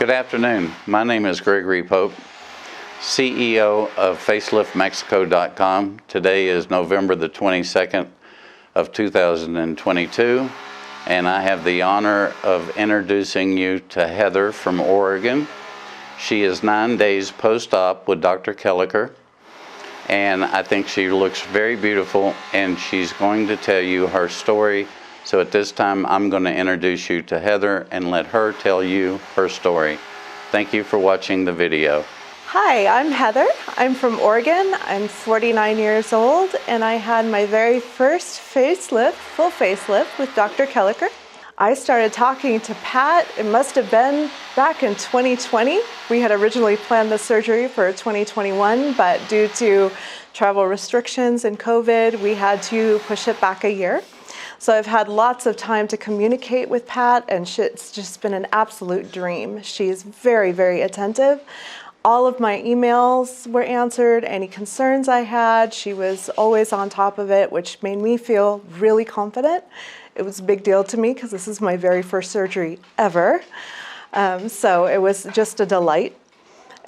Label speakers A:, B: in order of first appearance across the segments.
A: Good afternoon. My name is Gregory Pope, CEO of FaceliftMexico.com. Today is November the 22nd of 2022, and I have the honor of introducing you to Heather from Oregon. She is 9 days post-op with Dr. Koelliker, and I think she looks very beautiful, and she's going to tell you her story. So at this time, I'm going to introduce you to Heather and let her tell you her story. Thank you for watching the video.
B: Hi, I'm Heather. I'm from Oregon. I'm 49 years old, and I had my very first facelift, full facelift, with Dr. Koelliker. I started talking to Pat, it must have been back in 2020. We had originally planned the surgery for 2021, but due to travel restrictions and COVID, we had to push it back a year. So I've had lots of time to communicate with Pat, and it's just been an absolute dream. She's very, very attentive. All of my emails were answered, any concerns I had, she was always on top of it, which made me feel really confident. It was a big deal to me because this is my very first surgery ever. So it was just a delight.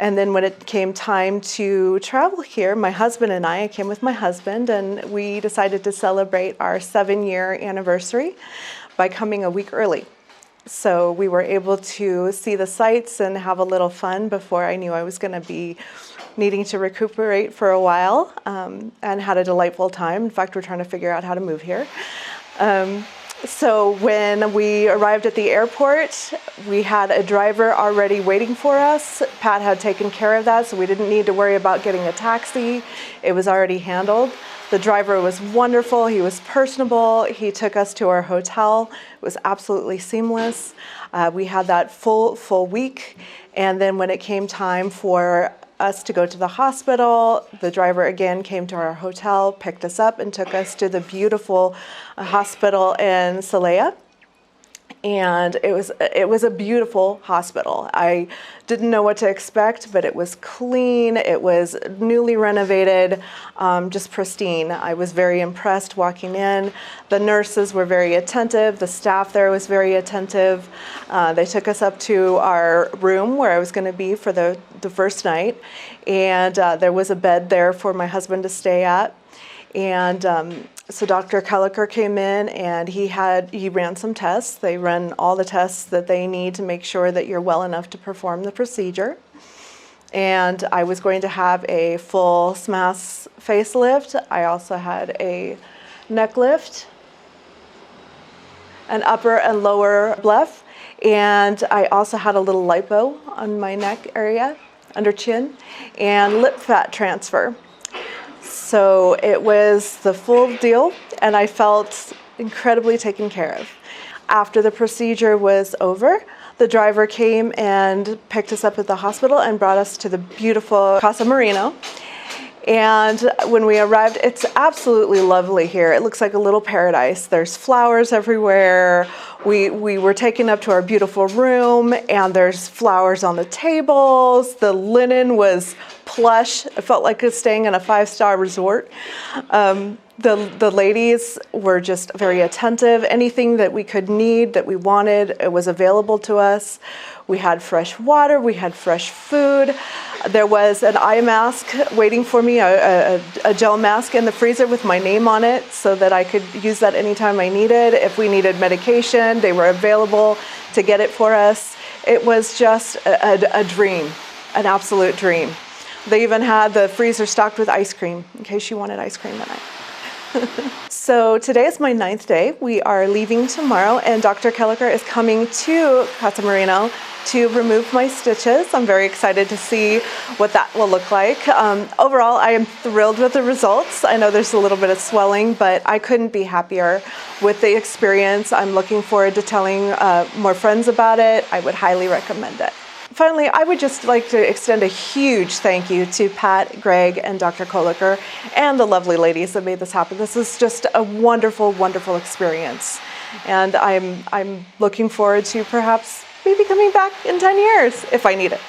B: And then when it came time to travel here, my husband and I came with my husband, and we decided to celebrate our 7-year anniversary by coming a week early. So we were able to see the sights and have a little fun before I knew I was going to be needing to recuperate for a while, and had a delightful time. In fact, we're trying to figure out how to move here. So when we arrived at the airport, we had a driver already waiting for us. Pat had taken care of that, so we didn't need to worry about getting a taxi. It was already handled. The driver was wonderful. He was personable. He took us to our hotel. It was absolutely seamless. We had that full week. And then when it came time for us to go to the hospital, the driver again came to our hotel, picked us up, and took us to the beautiful hospital in Celaya. And it was a beautiful hospital. I didn't know what to expect, but it was clean, it was newly renovated, just pristine. I was very impressed walking in. The nurses were very attentive, the staff there was very attentive. They took us up to our room where I was going to be for the first night, and there was a bed there for my husband to stay at. And so Dr. Koelliker came in, and he ran some tests. They run all the tests that they need to make sure that you're well enough to perform the procedure. And I was going to have a full SMAS facelift. I also had a neck lift, an upper and lower bluff, and I also had a little lipo on my neck area, under chin, and lip fat transfer. So it was the full deal, and I felt incredibly taken care of. After the procedure was over, the driver came and picked us up at the hospital and brought us to the beautiful Casa Marino. And when we arrived, it's absolutely lovely here. It looks like a little paradise. There's flowers everywhere. We were taken up to our beautiful room, and there's flowers on the tables. The linen was plush. It felt like staying in a 5-star resort. The ladies were just very attentive. Anything that we could need, that we wanted, it was available to us. We had fresh water, we had fresh food. There was an eye mask waiting for me, a gel mask in the freezer with my name on it, so that I could use that anytime I needed. If we needed medication, they were available to get it for us. It was just a dream, an absolute dream. They even had the freezer stocked with ice cream, in case you wanted ice cream that night. So today is my 9th day. We are leaving tomorrow, and Dr. Koelliker is coming to Casa Marino to remove my stitches. I'm very excited to see what that will look like. Overall, I am thrilled with the results. I know there's a little bit of swelling, but I couldn't be happier with the experience. I'm looking forward to telling more friends about it. I would highly recommend it. Finally, I would just like to extend a huge thank you to Pat, Greg, and Dr. Koelliker, and the lovely ladies that made this happen. This is just a wonderful, wonderful experience. And I'm looking forward to perhaps maybe coming back in 10 years if I need it.